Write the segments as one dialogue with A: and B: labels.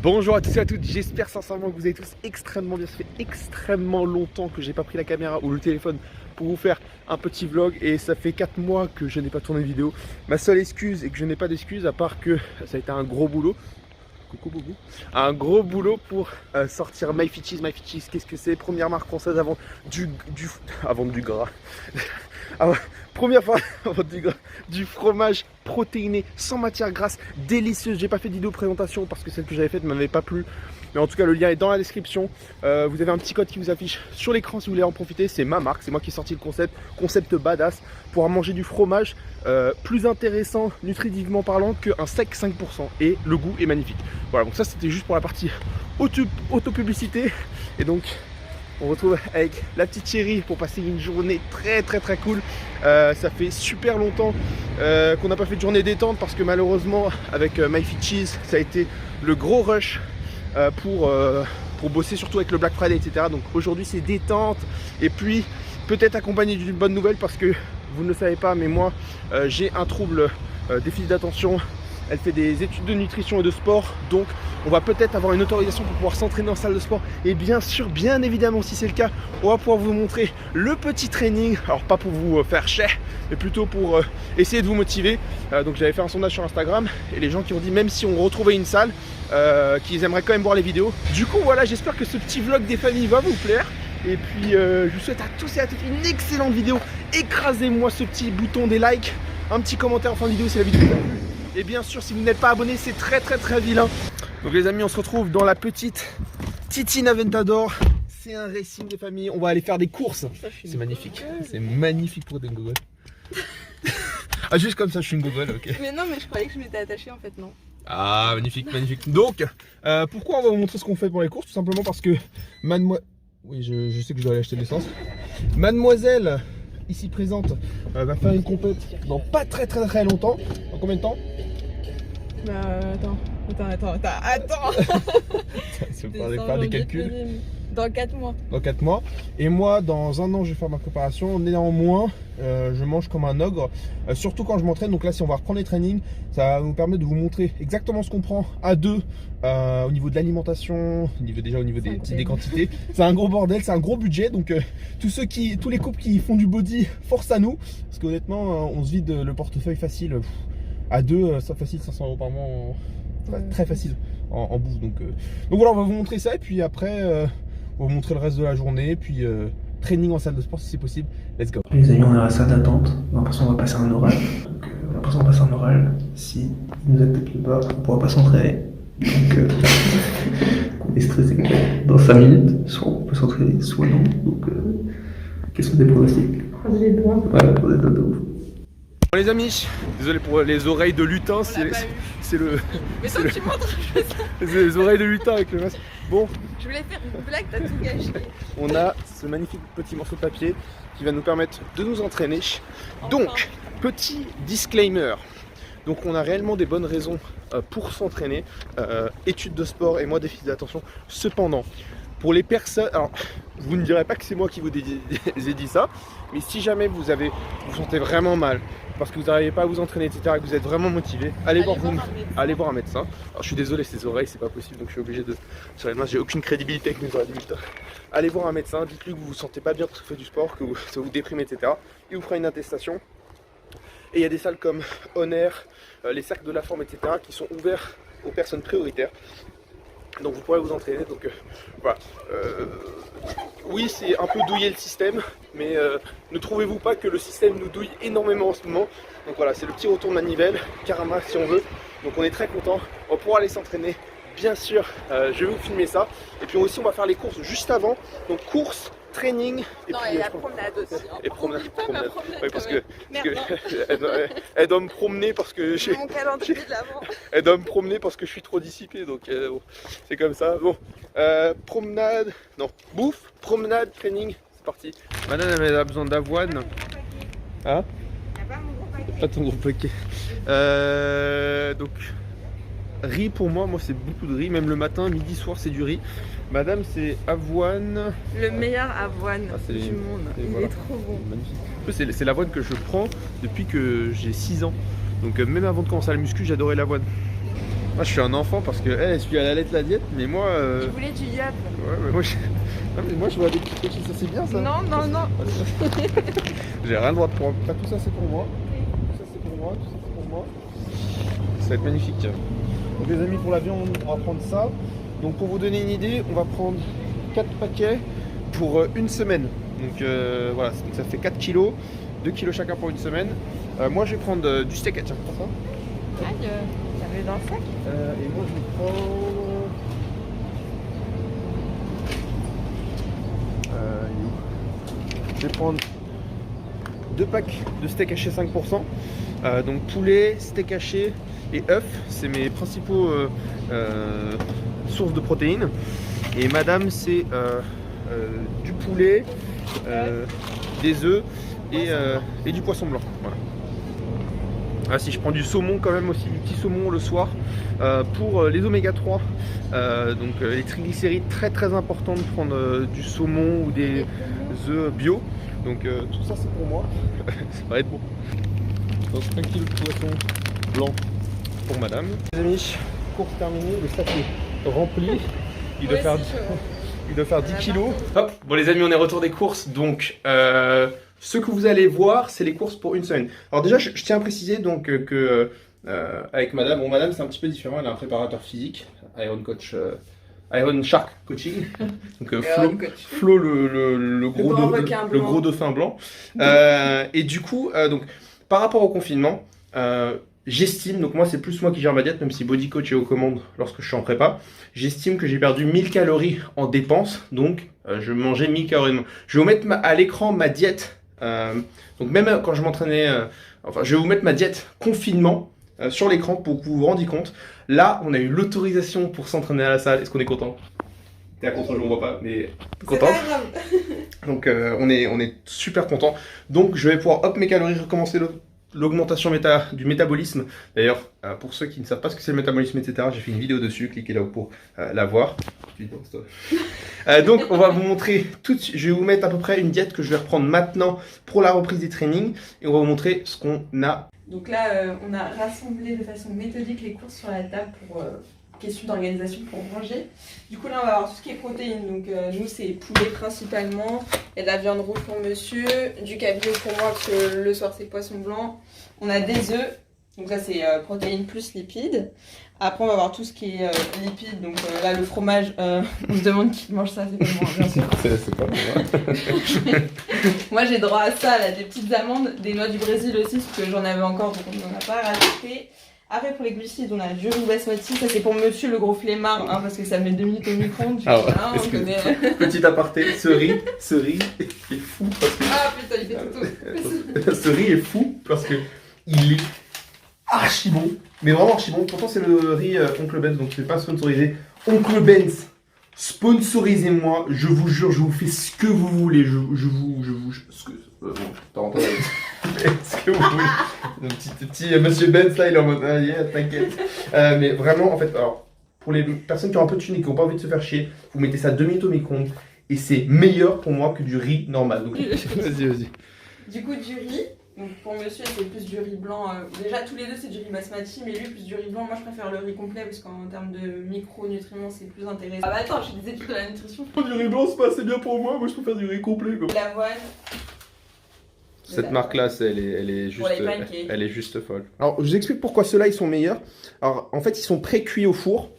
A: Bonjour à tous et à toutes, j'espère sincèrement que vous allez tous extrêmement bien. Ça fait extrêmement longtemps que j'ai pas pris la caméra ou le téléphone pour vous faire un petit vlog et ça fait 4 mois que je n'ai pas tourné de vidéo. Ma seule excuse est que je n'ai pas d'excuse à part que ça a été un gros boulot. Coucou Boubou. Un gros boulot pour sortir My Fit Cheese. My Fit Cheese, qu'est-ce que c'est? Première marque française à vendre à vendre du gras. Première fois à vendre du fromage protéiné sans matière grasse, délicieuse. J'ai pas fait de vidéo présentation parce que celle que j'avais faite ne m'avait pas plu. Mais en tout cas, le lien est dans la description. Vous avez un petit code qui vous affiche sur l'écran si vous voulez en profiter. C'est ma marque, c'est moi qui ai sorti le concept badass pour manger du fromage plus intéressant nutritivement parlant qu'un sec 5%. Et le goût est magnifique. Voilà, donc ça c'était juste pour la partie auto-publicité. Et donc on retrouve avec la petite chérie pour passer une journée très cool. Ça fait super longtemps qu'on n'a pas fait de journée détente parce que malheureusement avec My Fit Cheese ça a été le gros rush pour bosser surtout avec le Black Friday, etc. Donc aujourd'hui c'est détente et puis peut-être accompagné d'une bonne nouvelle parce que vous ne le savez pas mais moi j'ai un trouble déficit d'attention. Elle fait des études de nutrition et de sport, donc on va peut-être avoir une autorisation pour pouvoir s'entraîner en salle de sport. Et bien sûr, bien évidemment, si c'est le cas, on va pouvoir vous montrer le petit training. Alors pas pour vous faire chier, mais plutôt pour essayer de vous motiver. Donc j'avais fait un sondage sur Instagram et les gens qui ont dit même si on retrouvait une salle, qu'ils aimeraient quand même voir les vidéos. Du coup voilà, j'espère que ce petit vlog des familles va vous plaire. Et puis je vous souhaite à tous et à toutes une excellente vidéo. Écrasez-moi ce petit bouton des likes, un petit commentaire en fin de vidéo si la vidéo vous a plu. Et bien sûr, si vous n'êtes pas abonné, c'est très vilain. Donc les amis, on se retrouve dans la petite Titina Aventador. C'est un racing des familles. On va aller faire des courses. C'est magnifique. C'est magnifique pour des gogoles. Ah, juste comme ça, je suis une gogole, ok.
B: Mais non, mais je croyais que je m'étais attachée en fait, non.
A: Ah, magnifique. Donc, pourquoi on va vous montrer ce qu'on fait pour les courses? Tout simplement parce que mademoiselle... Oui, je sais que je dois aller acheter de l'essence. Mademoiselle... ici présente va faire une compète dans pas très longtemps. Dans combien de temps?
B: Attends.
A: Ça me paraît pas des calculs.
B: Dans 4 mois.
A: Dans 4 mois. Et moi, dans 1 an, je vais faire ma préparation. Néanmoins, je mange comme un ogre. Surtout quand je m'entraîne. Donc là, si on va reprendre les trainings, ça va nous permettre de vous montrer exactement ce qu'on prend à deux au niveau de l'alimentation, au niveau des quantités. C'est un gros bordel, c'est un gros budget. Donc tous les couples qui font du body, force à nous. Parce qu'honnêtement, on se vide le portefeuille facile. À deux, ça facile 500 € par mois. Très facile en bouffe. Donc voilà, on va vous montrer ça. Et puis après, on va vous montrer le reste de la journée. Puis training en salle de sport si c'est possible. Let's go.
C: Les amis, on est à la salle d'attente. On a l'impression qu'on va passer un oral. Donc, on a l'impression qu'on va passer un oral. Si vous êtes tapis bas, on ne pourra pas s'entraîner. Donc, on est stressé. Dans 5 minutes, soit on peut s'entraîner, soit non. Donc, quels sont des pronostics?
B: Croisez les doigts.
C: Ouais, pour des doigts de ouf.
A: Bon les amis, désolé pour les oreilles de lutin, c'est le...
B: Mais toi, tu montres.
A: les oreilles de lutin avec le masque. Bon,
B: Je voulais faire une blague, t'as tout gâché.
A: on a ce magnifique petit morceau de papier qui va nous permettre de nous entraîner. Donc, petit disclaimer. Donc on a réellement des bonnes raisons pour s'entraîner, études de sport et moi déficit d'attention. Cependant, pour les personnes, alors vous ne direz pas que c'est moi qui vous ai dit ça, mais si jamais vous sentez vraiment mal, parce que vous n'arrivez pas à vous entraîner, etc., et que vous êtes vraiment motivé, allez voir un médecin. Alors je suis désolé, ces oreilles, c'est pas possible, donc je suis obligé de sur les masques, j'ai aucune crédibilité avec mes oreilles de lutin. Allez voir un médecin, dites-lui que vous vous sentez pas bien parce que vous faites du sport, que ça vous déprime, etc. Il vous fera une attestation. Et il y a des salles comme Honor, les cercles de la forme, etc., qui sont ouverts aux personnes prioritaires. Donc vous pourrez vous entraîner. Donc voilà. Oui, c'est un peu douiller le système, mais ne trouvez-vous pas que le système nous douille énormément en ce moment? Donc voilà, c'est le petit retour de manivelle, karma si on veut. Donc on est très content. On pourra aller s'entraîner. Bien sûr, je vais vous filmer ça. Et puis aussi, on va faire les courses juste avant. Donc course, training. Et
B: non,
A: puis,
B: et la promenade aussi. Hein.
A: Et promenade. Oui, parce que, elle doit me promener parce que j'ai
B: mon calendrier de l'avant.
A: Elle doit me promener parce que je suis trop dissipé, donc bon, c'est comme ça. Bon, promenade, non, bouffe, promenade, training, c'est parti. Madame, elle a besoin d'avoine. Hein? Pas ton gros paquet. Donc, riz pour moi c'est beaucoup de riz, même le matin, midi, soir, c'est du riz. Madame, c'est avoine.
B: Le meilleur avoine du monde. Il
A: voilà.
B: est trop bon.
A: Magnifique. C'est l'avoine que je prends depuis que j'ai 6 ans. Donc même avant de commencer à la muscu, j'adorais l'avoine. Moi je suis un enfant parce que elle suit à la lettre la diète, mais moi.
B: Il voulait du yap.
A: Ouais, mais moi je. Non, mais moi je vois des petites coquilles, ça c'est bien ça.
B: Non, non, non.
A: J'ai rien le droit de prendre. Enfin, tout ça c'est pour moi. Tout ça c'est pour moi. Tout ça c'est pour moi. Ça va être magnifique. Donc les amis, pour la viande, on va prendre ça. Donc pour vous donner une idée, on va prendre 4 paquets pour une semaine. Donc voilà, donc ça fait 4 kilos, 2 kilos chacun pour une semaine. Moi je vais prendre du steak, tiens, prends ça.
B: Aïe, t'avais dans le sac.
A: Et moi je vais prendre... il est où ? Je vais prendre 2 packs de steak haché 5%. Donc poulet, steak haché et œufs, c'est mes principaux sources de protéines. Et madame c'est du poulet, des œufs et du poisson blanc. Voilà. Ah, si je prends du saumon quand même aussi, du petit saumon le soir pour les oméga 3, donc les triglycérides, très important de prendre du saumon ou des œufs bio. Donc tout ça c'est pour moi, ça va être bon. Donc 1 kg de poisson blanc pour madame. Les amis, course terminée, le sac est rempli, il doit faire 10 kilos. Hop, bon les amis, on est retour des courses, donc ce que vous allez voir, c'est les courses pour une semaine. Alors déjà, je tiens à préciser donc que avec madame, bon madame c'est un petit peu différent, elle a un préparateur physique, Iron Coach, Iron Shark Coaching, donc Flo le gros dauphin blanc. Et du coup, donc par rapport au confinement, j'estime, donc moi c'est plus moi qui gère ma diète, même si Body Coach est aux commandes lorsque je suis en prépa, j'estime que j'ai perdu 1000 calories en dépenses, donc je mangeais 1000 calories. Je vais vous mettre à l'écran ma diète. Donc même quand je m'entraînais, enfin je vais vous mettre ma diète confinement sur l'écran pour que vous vous rendiez compte. Là on a eu l'autorisation pour s'entraîner à la salle. Est-ce qu'on est content? T'es à contrôle, on voit pas, mais content. Donc on est super content. Donc je vais pouvoir hop mes calories, recommencer l'augmentation du métabolisme. D'ailleurs, pour ceux qui ne savent pas ce que c'est le métabolisme, etc., j'ai fait une vidéo dessus, cliquez là-haut pour la voir. Donc on va vous montrer tout de suite, je vais vous mettre à peu près une diète que je vais reprendre maintenant pour la reprise des trainings et on va vous montrer ce qu'on a.
B: Donc là, on a rassemblé de façon méthodique les courses sur la table pour question d'organisation pour manger. Du coup là on va avoir tout ce qui est protéines, donc nous c'est poulet principalement, et de la viande rouge pour monsieur, du cabillaud pour moi parce que le soir c'est poisson blanc, on a des œufs, donc ça c'est protéines plus lipides. Après on va avoir tout ce qui est lipides, donc là le fromage, on se demande qui mange ça, c'est pas moi bien sûr.
A: C'est pas moi.
B: Moi j'ai droit à ça, là, des petites amandes, des noix du Brésil aussi parce que j'en avais encore donc on n'en a pas rajouté. Après pour les glucides on a du riz basmati, ça c'est pour monsieur le gros flemmard hein, parce que ça met 2 minutes au micro-ondes.
A: Ah ouais, petit aparté, ce riz est fou parce que...
B: Ah putain il fait tout.
A: Ce riz est fou parce que il est archi bon, mais vraiment archi bon. Pourtant c'est le riz Oncle Benz, donc c'est pas sponsorisé. Oncle Benz, sponsorisez-moi, je vous jure, je vous fais ce que vous voulez, ce que vous voulez. Le petit monsieur Benz là, il est en mode t'inquiète. Mais vraiment, en fait, alors pour les personnes qui ont un peu de tunique, qui n'ont pas envie de se faire chier, vous mettez ça 2 minutes au micro-ondes et c'est meilleur pour moi que du riz normal. Donc vas-y.
B: Du coup, du riz. Donc pour monsieur, c'est plus du riz blanc. Déjà, tous les deux, c'est du riz basmati, mais lui, plus du riz blanc. Moi, je préfère le riz complet parce qu'en termes de micronutriments, c'est plus intéressant. Ah bah attends, je fais des études de la nutrition.
A: Du riz blanc, c'est pas assez bien pour moi. Moi, je préfère du riz complet.
B: L'avoine.
A: Cette marque-là, elle est juste folle. Alors, je vous explique pourquoi ceux-là, ils sont meilleurs. Alors, en fait, ils sont pré-cuits au four.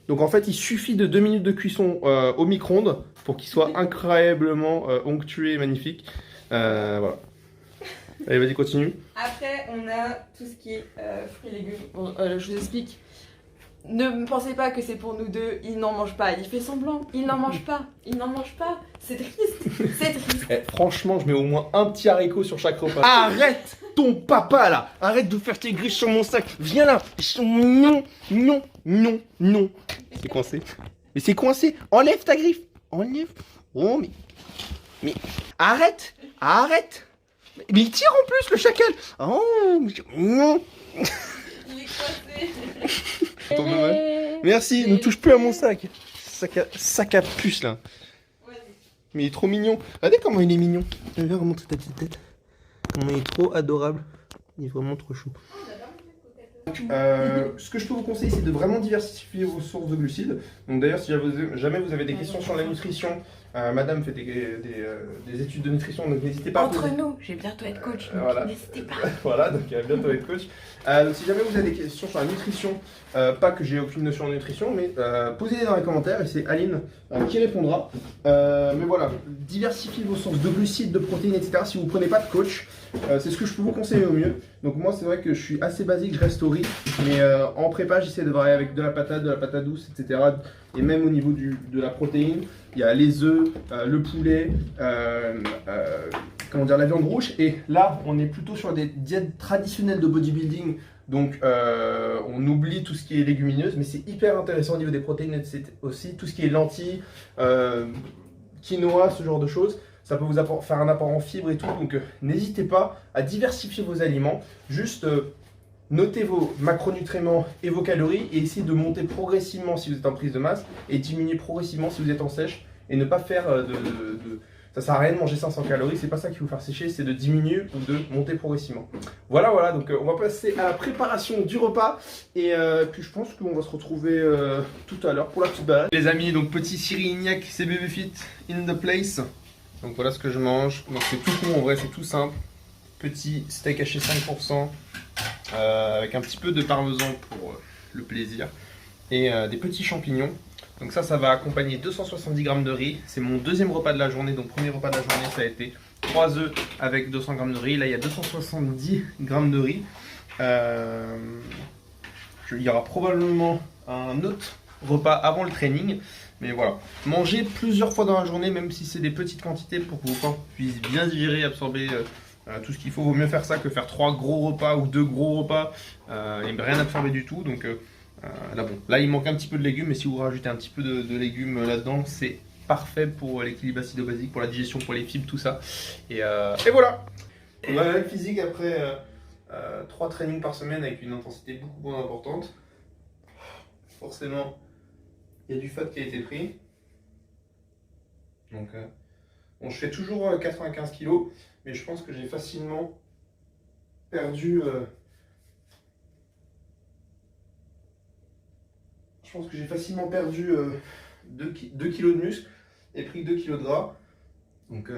A: Donc, en fait, il suffit de 2 minutes de cuisson au micro-ondes pour qu'ils soient incroyablement onctués et magnifiques. Voilà. Allez, vas-y, continue.
B: Après, on a tout ce qui est fruits et légumes. Bon, je vous explique. Ne pensez pas que c'est pour nous deux, il n'en mange pas. Il fait semblant, il n'en mange pas. Il n'en mange pas. C'est triste. C'est triste.
A: Franchement, je mets au moins un petit haricot sur chaque repas. Arrête ton papa là. Arrête de faire tes griffes sur mon sac. Viens là. Non. C'est coincé. Mais c'est coincé. Enlève ta griffe. Enlève. Oh, mais arrête. Mais il tire en plus le chacal. Oh, non.
B: Il est
A: coincé. Merci, ne touche plus à mon sac. Sac à puce là. Mais il est trop mignon. Regardez comment il est mignon. Viens remontrer ta petite tête. Comment il est trop adorable. Il est vraiment trop chou. Ce que je peux vous conseiller, c'est de vraiment diversifier vos sources de glucides. Donc d'ailleurs, si jamais vous avez des questions sur la nutrition, madame fait des études de nutrition, donc n'hésitez pas à
B: Entre nous, je vais bientôt être coach, donc
A: voilà.
B: n'hésitez pas.
A: Voilà, donc elle va bientôt être coach. Donc si jamais vous avez des questions sur la nutrition, pas que j'ai aucune notion de nutrition, mais posez-les dans les commentaires et c'est Aline qui répondra. Mais voilà, diversifiez vos sources de glucides, de protéines, etc. Si vous ne prenez pas de coach, c'est ce que je peux vous conseiller au mieux. Donc moi, c'est vrai que je suis assez basique, je reste au riz, mais en prépa, j'essaie de varier avec de la patate douce, etc. Et même au niveau de la protéine, il y a les œufs, le poulet, comment dire, la viande rouge. Et là, on est plutôt sur des diètes traditionnelles de bodybuilding. Donc, on oublie tout ce qui est légumineuse, mais c'est hyper intéressant au niveau des protéines aussi. Tout ce qui est lentilles, quinoa, ce genre de choses. Ça peut vous faire un apport en fibres et tout. Donc, n'hésitez pas à diversifier vos aliments. Juste notez vos macronutriments et vos calories et essayez de monter progressivement si vous êtes en prise de masse et diminuer progressivement si vous êtes en sèche. Et ne pas faire ça sert à rien de manger 500 calories, c'est pas ça qui vous faire sécher, c'est de diminuer ou de monter progressivement. Voilà, donc on va passer à la préparation du repas et puis je pense qu'on va se retrouver tout à l'heure pour la petite balade. Les amis, donc petit Cyril-Ignac, CBB Fit in the place. Donc voilà ce que je mange, donc c'est tout con en vrai, c'est tout simple. Petit steak haché 5%, avec un petit peu de parmesan pour le plaisir et des petits champignons. Donc ça va accompagner 270 g de riz. C'est mon deuxième repas de la journée. Donc premier repas de la journée, ça a été 3 œufs avec 200 g de riz. Là, il y a 270 g de riz. Il y aura probablement un autre repas avant le training. Mais voilà, mangez plusieurs fois dans la journée, même si c'est des petites quantités pour que vos corps puissent bien digérer, absorber tout ce qu'il faut. Vaut mieux faire ça que faire 3 gros repas ou 2 gros repas et rien absorber du tout. Donc là, il manque un petit peu de légumes, mais si vous rajoutez un petit peu de légumes là-dedans, c'est parfait pour l'équilibre acido-basique, pour la digestion, pour les fibres, tout ça. Et voilà. On a la même physique après 3 trainings par semaine avec une intensité beaucoup moins importante. Forcément, il y a du fat qui a été pris. Donc, bon, je fais toujours 95 kg, mais je pense que j'ai facilement perdu. Je pense que j'ai facilement perdu 2 kg de muscle et pris 2 kg de gras. Donc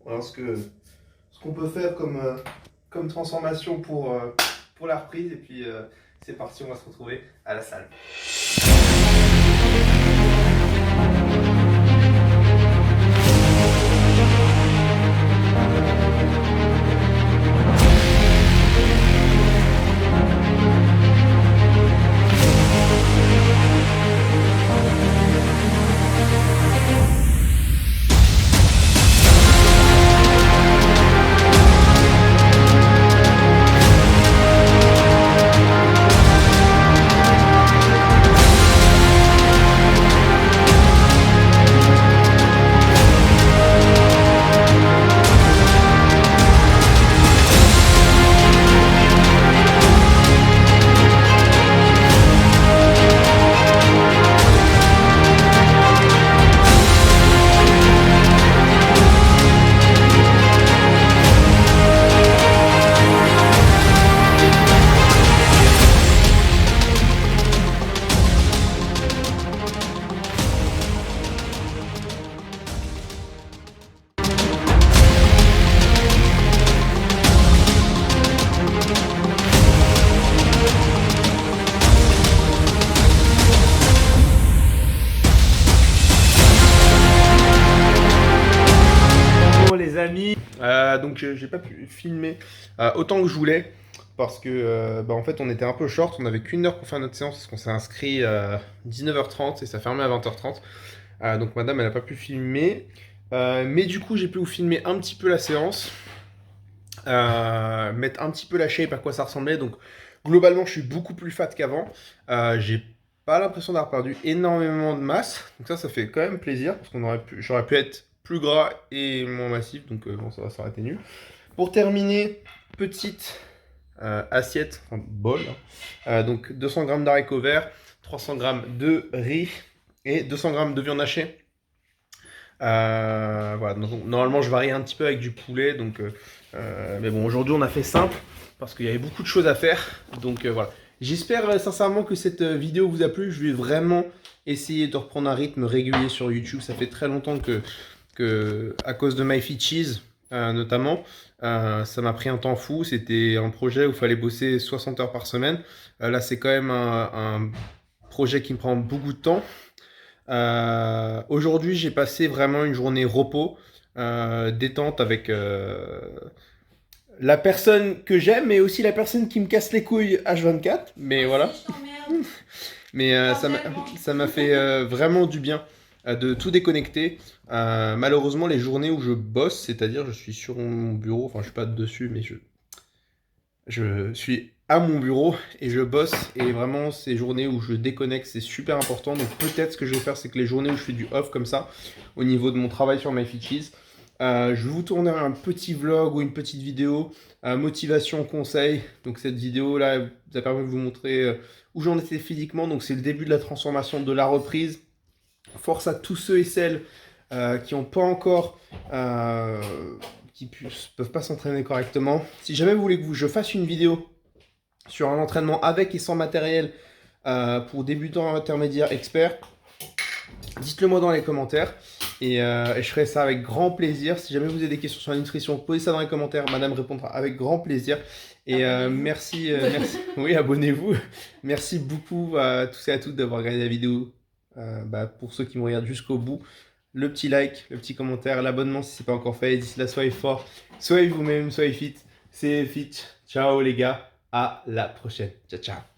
A: voilà ce qu'on peut faire comme transformation pour la reprise. Et puis c'est parti, on va se retrouver à la salle. Donc j'ai pas pu filmer autant que je voulais parce que en fait on était un peu short, on avait qu'une heure pour faire notre séance parce qu'on s'est inscrit à 19h30 et ça fermait à 20h30. Donc madame elle a pas pu filmer, mais du coup j'ai pu vous filmer un petit peu la séance, mettre un petit peu la shape, à quoi ça ressemblait. Donc globalement je suis beaucoup plus fat qu'avant, j'ai pas l'impression d'avoir perdu énormément de masse, donc ça fait quand même plaisir parce qu'on j'aurais pu être plus gras et moins massif, donc bon, ça aurait été nul. Pour terminer, petite assiette, enfin bol, donc 200 g d'haricots verts, 300 g de riz et 200 g de viande hachée. Voilà, donc, normalement je varie un petit peu avec du poulet, donc, mais bon, aujourd'hui on a fait simple parce qu'il y avait beaucoup de choses à faire. Donc voilà. J'espère sincèrement que cette vidéo vous a plu. Je vais vraiment essayer de reprendre un rythme régulier sur YouTube. Ça fait très longtemps que à cause de MyFitCheese notamment, ça m'a pris un temps fou. C'était un projet où il fallait bosser 60 heures par semaine. Là, c'est quand même un projet qui me prend beaucoup de temps. Aujourd'hui, j'ai passé vraiment une journée repos, détente avec la personne que j'aime, mais aussi la personne qui me casse les couilles H24. Mais voilà. Mais ça m'a fait vraiment du bien de tout déconnecter. Malheureusement, les journées où je bosse, c'est-à-dire je suis sur mon bureau, enfin je suis pas dessus, mais je suis à mon bureau et je bosse. Et vraiment, ces journées où je déconnecte, c'est super important. Donc peut-être ce que je vais faire, c'est que les journées où je fais du off comme ça, au niveau de mon travail sur MyFitCheese, je vais vous tourner un petit vlog ou une petite vidéo, motivation, conseil. Donc cette vidéo là vous a permis de vous montrer où j'en étais physiquement. Donc c'est le début de la transformation, de la reprise. Force à tous ceux et celles qui n'ont pas encore, peuvent pas s'entraîner correctement. Si jamais vous voulez que je fasse une vidéo sur un entraînement avec et sans matériel pour débutants, intermédiaires, experts, dites-le moi dans les commentaires. Et je ferai ça avec grand plaisir. Si jamais vous avez des questions sur la nutrition, posez ça dans les commentaires. Madame répondra avec grand plaisir. Et merci. Oui, abonnez-vous. Merci beaucoup à tous et à toutes d'avoir regardé la vidéo. Pour ceux qui me regardent jusqu'au bout, le petit like, le petit commentaire, l'abonnement si ce n'est pas encore fait. D'ici là, soyez forts, soyez vous-même, soyez fit. C'est fit. Ciao les gars. À la prochaine. Ciao, ciao.